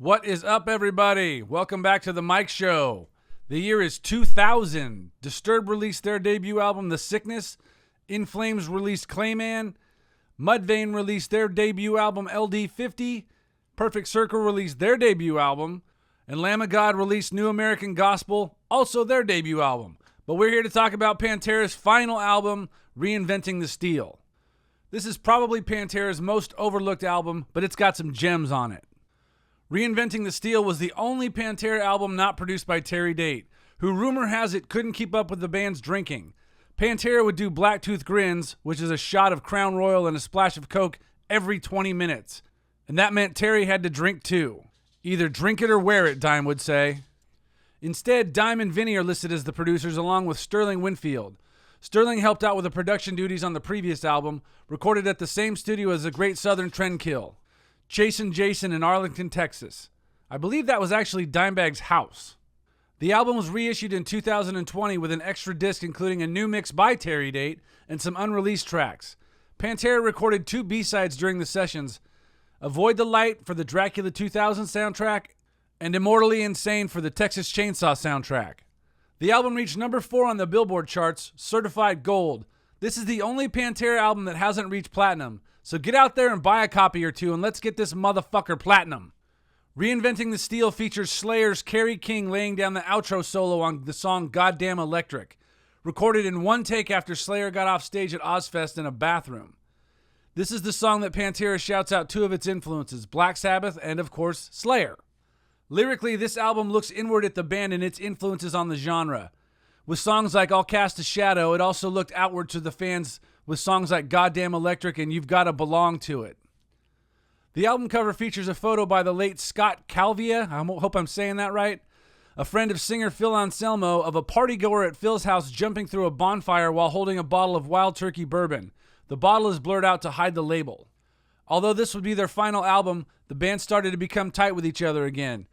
What is up, everybody? Welcome back to the Mike Show. The year is 2000. Disturbed released their debut album, The Sickness. In Flames released Clayman. Mudvayne released their debut album, LD50. Perfect Circle released their debut album. And Lamb of God released New American Gospel, also their debut album. But we're here to talk about Pantera's final album, Reinventing the Steel. This is probably Pantera's most overlooked album, but it's got some gems on it. Reinventing the Steel was the only Pantera album not produced by Terry Date, who rumor has it couldn't keep up with the band's drinking. Pantera would do Blacktooth Grins, which is a shot of Crown Royal and a splash of Coke every 20 minutes. And that meant Terry had to drink too. Either drink it or wear it, Dime would say. Instead, Dime and Vinny are listed as the producers along with Sterling Winfield. Sterling helped out with the production duties on the previous album, recorded at the same studio as the Great Southern Trendkill, Chasin' Jason in Arlington, Texas. I believe that was actually Dimebag's house. The album was reissued in 2020 with an extra disc including a new mix by Terry Date and some unreleased tracks. Pantera recorded 2 B-sides during the sessions, Avoid the Light for the Dracula 2000 soundtrack and Immortally Insane for the Texas Chainsaw soundtrack. The album reached number 4 on the Billboard charts, certified gold. This is the only Pantera album that hasn't reached platinum, so get out there and buy a copy or two and let's get this motherfucker platinum. Reinventing the Steel features Slayer's Kerry King laying down the outro solo on the song Goddamn Electric, recorded in one take after Slayer got off stage at Ozfest in a bathroom. This is the song that Pantera shouts out 2 of its influences, Black Sabbath and, of course, Slayer. Lyrically, this album looks inward at the band and its influences on the genre. With songs like I'll Cast a Shadow, it also looked outward to the fans with songs like Goddamn Electric and You've Gotta Belong to It. The album cover features a photo by the late Scott Calvia, I hope I'm saying that right, a friend of singer Phil Anselmo, of a partygoer at Phil's house jumping through a bonfire while holding a bottle of Wild Turkey bourbon. The bottle is blurred out to hide the label. Although this would be their final album, the band started to become tight with each other again.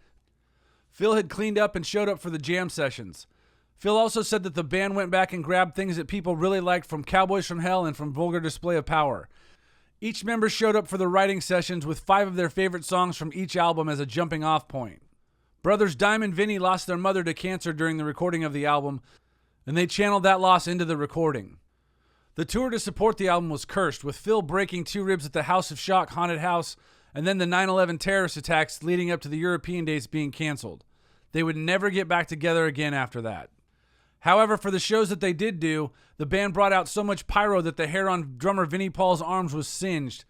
Phil had cleaned up and showed up for the jam sessions. Phil also said that the band went back and grabbed things that people really liked from Cowboys from Hell and from Vulgar Display of Power. Each member showed up for the writing sessions with 5 of their favorite songs from each album as a jumping off point. Brothers Dime and Vinny lost their mother to cancer during the recording of the album, and they channeled that loss into the recording. The tour to support the album was cursed, with Phil breaking 2 ribs at the House of Shock haunted house and then the 9/11 terrorist attacks leading up to the European dates being canceled. They would never get back together again after that. However, for the shows that they did do, the band brought out so much pyro that the hair on drummer Vinnie Paul's arms was singed.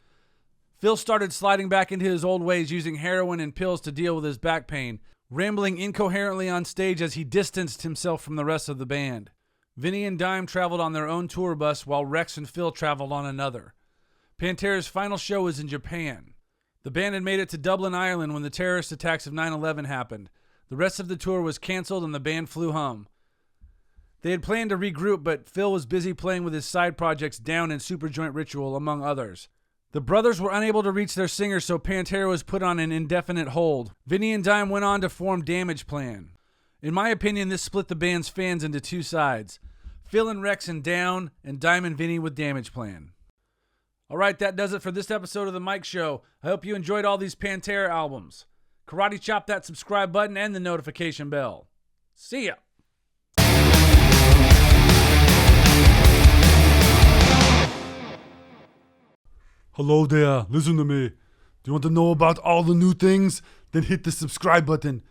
Phil started sliding back into his old ways, using heroin and pills to deal with his back pain, rambling incoherently on stage as he distanced himself from the rest of the band. Vinny and Dime traveled on their own tour bus while Rex and Phil traveled on another. Pantera's final show was in Japan. The band had made it to Dublin, Ireland when the terrorist attacks of 9/11 happened. The rest of the tour was canceled and the band flew home. They had planned to regroup, but Phil was busy playing with his side projects Down and Superjoint Ritual, among others. The brothers were unable to reach their singer, so Pantera was put on an indefinite hold. Vinny and Dime went on to form Damage Plan. In my opinion, this split the band's fans into 2 sides. Phil and Rex in Down, and Dime and Vinny with Damage Plan. Alright, that does it for this episode of The Mike Show. I hope you enjoyed all these Pantera albums. Karate chop that subscribe button and the notification bell. See ya! Hello there, listen to me. Do you want to know about all the new things? Then hit the subscribe button.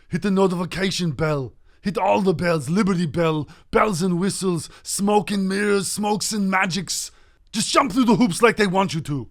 Hit the notification bell. Hit all the bells, Liberty Bell, bells and whistles, smoke and mirrors, smokes and magics. Just jump through the hoops like they want you to.